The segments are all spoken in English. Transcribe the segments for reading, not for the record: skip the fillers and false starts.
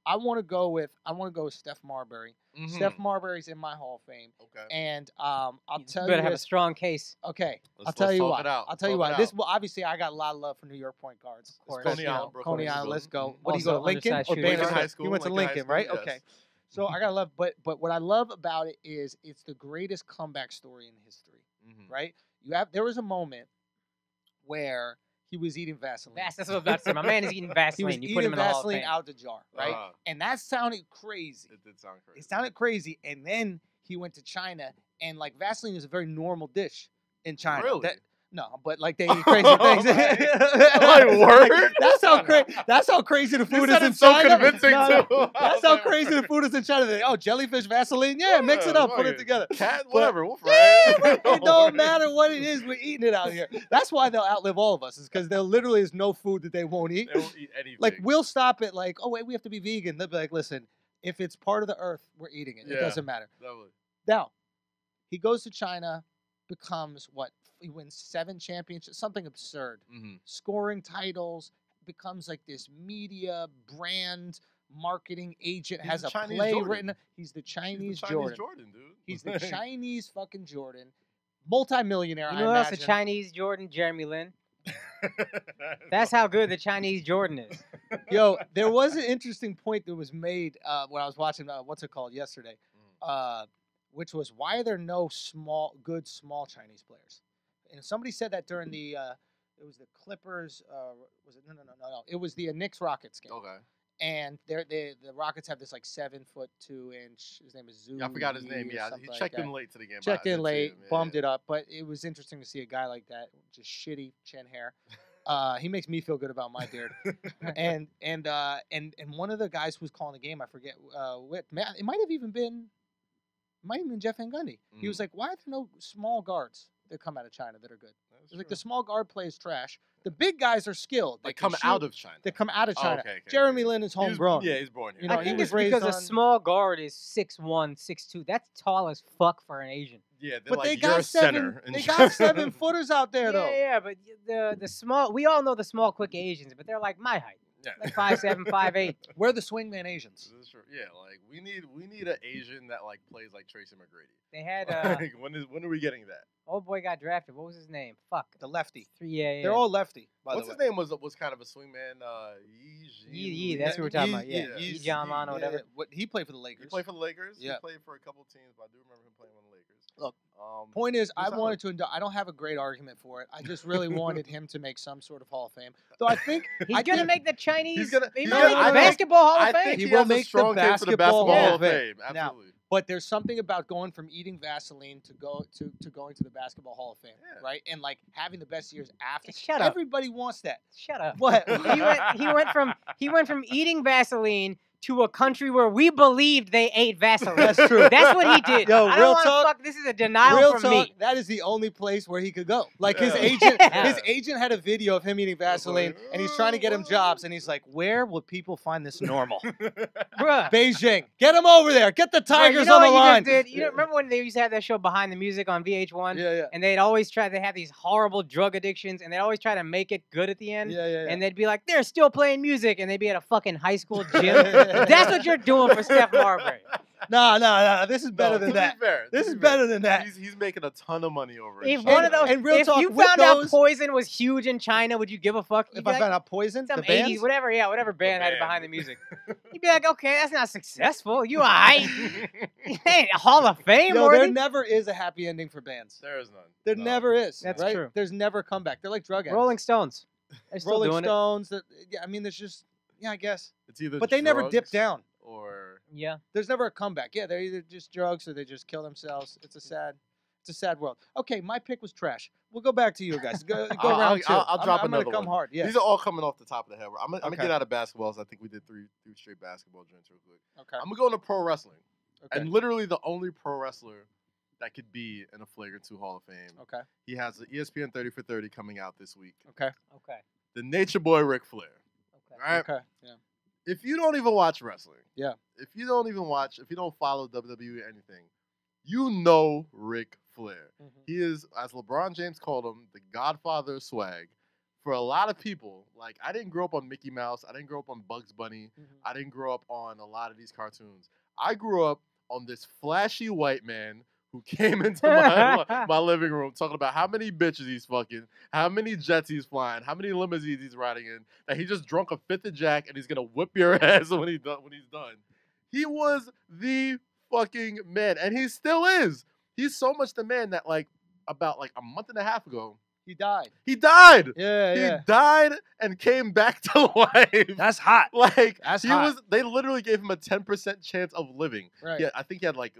I want to go with Steph Marbury. Steph Marbury's in my Hall of Fame. Okay. And I'll tell you better have a this. strong case. Okay. Let's I'll tell you talk why. it out. I'll tell you why. This obviously I got a lot of love for New York point guards. Of course. Coney Island, bro. Coney Island. Let's go. What do you Also go? Lincoln undersized or shooters. Banner? Lincoln High School. You went to Lincoln High Lincoln, School, right? yes. Okay. So I gotta love, but what I love about it is it's the greatest comeback story in history, right? There was a moment where he was eating Vaseline. That's what I was about to say. My man is eating Vaseline. He was you put him eating in the Hall of Vaseline Fame. out the jar, right? And that sounded crazy. It did sound crazy. It sounded crazy, and then he went to China, and like Vaseline is a very normal dish in China. Really? No, but like they eat crazy things. My word. That's how crazy the food You is said in it so China. convincing, too. That's how crazy the food is in China. They, jellyfish Vaseline, mix it up, put it together. Cat, whatever. We'll It don't matter what it is, we're eating it out here. That's why they'll outlive all of us, is because there literally is no food that they won't eat. They won't eat anything. Like we'll stop at like, oh wait, we have to be vegan. They'll be like, listen, if it's part of the earth, we're eating it. It doesn't matter. Lovely. Now, he goes to China, becomes what? He wins 7 championships, something absurd. Scoring titles, becomes like this media brand marketing agent, has a play Jordan. written. He's the Chinese Jordan, dude. He's the Chinese fucking Jordan. Multi-millionaire, You know I who else imagine. the Chinese Jordan? Jeremy Lin. That's how good the Chinese Jordan is. Yo, there was an interesting point that was made when I was watching, what's it called, yesterday, which was, why are there no good small Chinese players? And somebody said that during the, it was the Clippers, was it? No. It was the Knicks-Rockets game. Okay. And the Rockets have this like 7'2" his name is Zhu. Yeah, I forgot his name. Yeah, he checked in late to the game. Checked in late, bummed it up. But it was interesting to see a guy like that, just shitty chin hair. He makes me feel good about my beard. and one of the guys who was calling the game, I forget, it might have even been Jeff Van Gundy. He was like, why are there no small guards that come out of China that are good? It's like the small guard play is trash. The big guys are skilled. They come out of China. They come out of China. Okay. Jeremy Lin is homegrown. Yeah, he's born here. You know, I think he it's was raised because a small guard is 6'1", 6'2". That's tall as fuck for an Asian. Yeah, but like, they you're got a center. They got 7-footers out there though. Yeah, but the small, we all know the small, quick Asians, but they're like my height. Yeah. Like 5'7", 5'8". We're the swingman Asians. This is true. Yeah, like we need an Asian that like plays like Tracy McGrady. They had Like, when are we getting that? old boy got drafted. What was his name? Fuck. The lefty. Yeah. They're all lefty. What's his name? Was kind of a swingman. Yee. That's what we're talking about. Yeah. Yee John Lon or whatever. He played for the Lakers. He played for the Lakers. Yeah. He played for a couple teams, but I do remember him playing on the Lakers. Look, point is, I solid. wanted to. I don't have a great argument for it. I just really wanted him to make some sort of Hall of Fame. Though I think He's gonna make the Chinese. he's gonna- He he's might gonna- make I the think- basketball Hall of I Fame. think He he will has a make the strong case for the basketball basketball Hall Hall of of Fame. Fame. Now, Absolutely. but there's something about going from eating Vaseline to going to the Basketball Hall of Fame, right? And like having the best years after. Shut up. Everybody wants that. Shut up. What? He went from eating Vaseline to a country where we believed they ate Vaseline. That's true. That's what he did. Yo, I real don't want to talk- fuck. This is a denial Real from talk, me. that is the only place where he could go. Like his Yeah. agent had a video of him eating Vaseline, and he's trying to get him jobs, and he's like, "Where will people find this normal?" Bruh. Beijing, get him over there. Get the Bruh, Tigers you know on the what you line. just did? You know, remember when they used to have that show Behind the Music on VH1? Yeah. And they'd always try. They have these horrible drug addictions, and they'd always try to make it good at the end. Yeah. And they'd be like, "They're still playing music," and they'd be at a fucking high school gym. That's what you're doing for Steph Marbury. No. This is better than to be that. fair, This to is be fair, better than that. He's making a ton of money over it. If one of those, and real if talk, you with found out those- Poison was huge in China, would you give a fuck? You'd If be I like, found out Poison, some the band, 80s, whatever band had it band. Behind the Music, you'd be like, okay, that's not successful. You alright? Hey, Hall of Fame, yo, there worthy? never is a happy ending for bands. There is none. There No. never is. That's right? true. There's never a comeback. They're like drug addicts. Rolling Stones. They're still Rolling doing Stones. I mean, there's just I guess. It's either But they never dip drugs down. or it. Yeah. There's never a comeback. Yeah, they're either just drugs or they just kill themselves. It's a sad world. Okay, my pick was trash. We'll go back to you guys. Go round two. I'll drop I'm another gonna come one. hard. Yeah. These are all coming off the top of the head. I'm gonna Okay. get out of basketballs. I think we did three straight basketball joints real quick. Okay. I'm gonna go into pro wrestling. Okay. And literally the only pro wrestler that could be in a Flagrant 2 Hall of Fame. Okay. He has the ESPN 30 for 30 coming out this week. Okay. Okay. The Nature Boy Ric Flair. Okay. All right. Okay. Yeah. If you don't even watch wrestling, Yeah. if you don't follow WWE or anything, you know Ric Flair. Mhm. He is, as LeBron James called him, the godfather of swag. for a lot of people, like I didn't grow up on Mickey Mouse. I didn't grow up on Bugs Bunny. I didn't grow up on a lot of these cartoons. I grew up on this flashy white man who came into my living room talking about how many bitches he's fucking, how many jets he's flying, how many limousines he's riding in, that he just drunk a fifth of Jack and he's gonna whip your ass when he's done. He was the fucking man, and he still is. He's so much the man that like about like a month and a half ago, He died. he died. Yeah, He died and came back to life. That's hot. Like That's hot. they literally gave him a 10% chance of living. Right. Yeah, I think he had like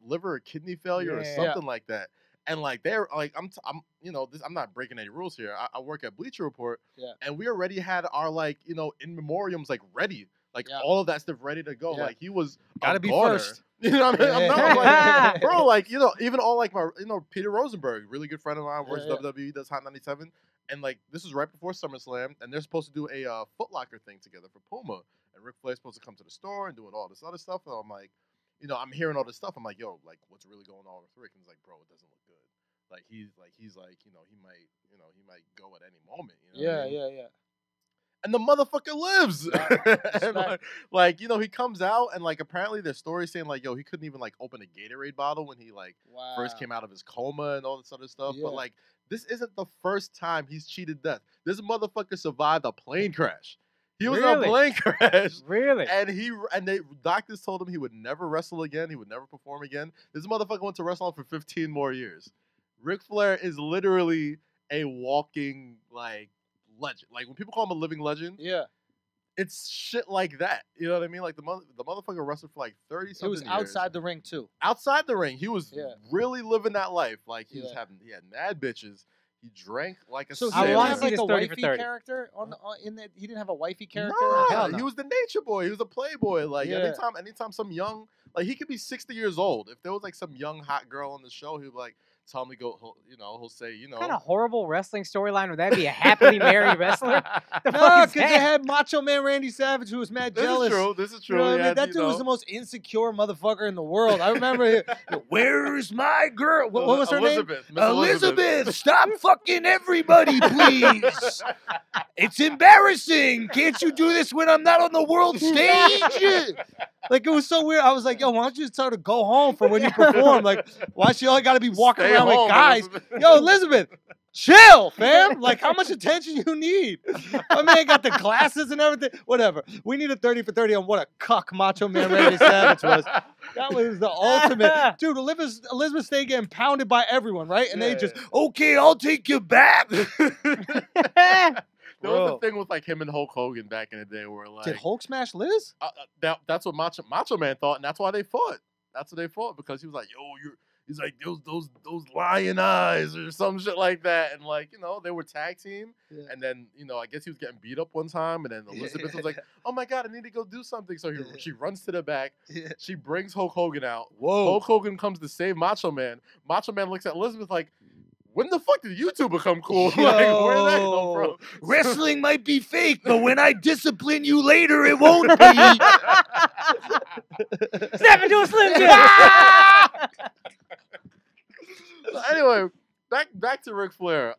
liver or kidney failure or something like that. And like they're like I'm I'm not breaking any rules here. I work at Bleacher Report. Yeah. And we already had our like in memoriams like ready. Like Yeah. all of that stuff ready to go. Yeah. Like he was Gotta a be goner. first. You know what I mean? Yeah. I'm like, bro, like, even all like my, Peter Rosenberg, really good friend of mine, works Yeah, WWE, does Hot 97. And like, this was right before SummerSlam, and they're supposed to do a Foot Locker thing together for Puma. And Ric Flair's supposed to come to the store and doing all this other stuff. And I'm like, I'm hearing all this stuff. I'm like, yo, like, what's really going on with Rick? And he's like, bro, it doesn't look good. Like, he's like, he might go at any moment. You know what I mean? Yeah. And the motherfucker lives. And Respect. like, he comes out and like apparently there's stories saying like, yo, he couldn't even like open a Gatorade bottle when he like first came out of his coma and all this other stuff. Yeah. But like, this isn't the first time he's cheated death. This motherfucker survived a plane crash. He was in a Really? plane crash. Really? And doctors told him he would never wrestle again. He would never perform again. This motherfucker went to wrestle for 15 more years. Ric Flair is literally a walking like legend. Like when people call him a living legend, Yeah. it's shit like that. You know what I mean? Like the motherfucker wrestled for like 30 something It was years. outside the ring too. Outside the ring, he was Yeah. really living that life. Like he Yeah. he had mad bitches. He drank like a So he I didn't wanna have see like this a 30 for wifey 30. character in that. He didn't have a wifey character. Nah, Hell no. he was the nature boy. He was a playboy. Like Yeah. anytime some young, like he could be 60 years old. If there was like some young hot girl on the show, he'd be like, tell me he'll say, What kind of horrible wrestling storyline would that be? A happily married wrestler? The No, fuck is because they that? had Macho Man Randy Savage, who was mad jealous. This is true. You know what I Yeah, mean? That dude was the most insecure motherfucker in the world. I remember, where's my girl? What was her name? Miss Elizabeth, stop fucking everybody, please. It's embarrassing. Can't you do this when I'm not on the world stage? Like, it was so weird. I was like, yo, why don't you just tell her to go home for when you perform? Like, why she only got to be walking Stay around home, with guys? Elizabeth. Yo, Elizabeth, chill, fam. Like, how much attention you need? My man got the glasses and everything. Whatever. We need a 30 for 30 on what a cuck Macho Man Randy Savage was. That was the ultimate. Dude, Elizabeth stayed getting pounded by everyone, right? And they just, okay, I'll take you back. There was a thing with like him and Hulk Hogan back in the day where like Did Hulk smash Liz? that's what Macho Man thought, and that's why they fought. That's what they fought, because he was like, yo, he's like those lion eyes or some shit like that, and like they were tag team, and then I guess he was getting beat up one time, and then Elizabeth was like, oh my god, I need to go do something, so she runs to the back, she brings Hulk Hogan out. Whoa. Hulk Hogan comes to save Macho Man. Macho Man looks at Elizabeth like, when the fuck did you two become cool? Like, where did that come from? Wrestling might be fake, but when I discipline you later, it won't be. Snap into a Slim Jim. Anyway, back to Ric Flair.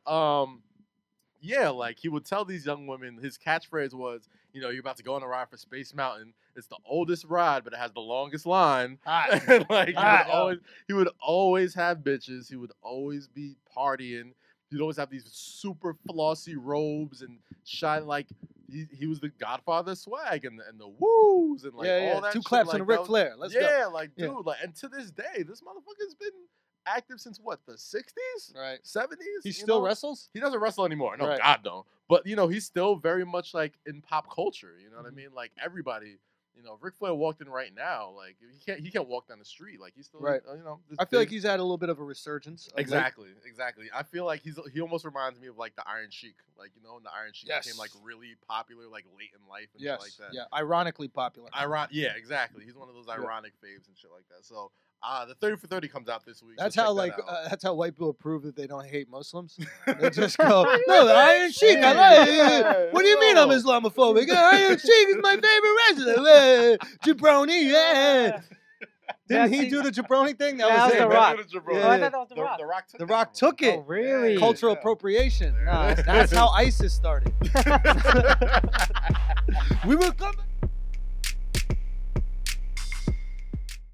Yeah, like he would tell these young women, his catchphrase was, you're about to go on a ride for Space Mountain. It's the oldest ride, but it has the longest line. And like he would always have bitches. He would always be partying. He'd always have these super flossy robes and shine like he was the Godfather of swag and the woos and like all that. Two shit. claps like, on a Ric Flair. Let's go. Yeah, like dude, like, and to this day, this motherfucker's been active since what, the 60s? Right. 70s? He still wrestles? He doesn't wrestle anymore. No, Right. God, no. But, he's still very much, like, in pop culture. You know what I mean? Like, everybody, Ric Flair walked in right now. Like, he can't walk down the street. Like, he's still, Right. this I feel like big- he's had a little bit of a resurgence. Of late. Exactly. I feel like he almost reminds me of, like, the Iron Sheik. Like, when the Iron Sheik Yes. became, like, really popular, like, late in life and Yes. shit like that. Yeah. Ironically popular. Yeah, exactly. He's one of those ironic faves and shit like that. So, the 30 for 30 comes out this week. That's so how check that out. that's how white people prove that they don't hate Muslims. They just go, no, the Iron Sheik. I like it. What do you mean I'm Islamophobic? Iron Sheik is my favorite wrestler. Jabroni. Didn't he That's- do the jabroni thing? That That was was it. The right? Rock. The Oh, I thought that was The Rock. The Rock took The that Rock from took him. it. Oh, really? Cultural Yeah. appropriation. No. That's how ISIS started. We will come.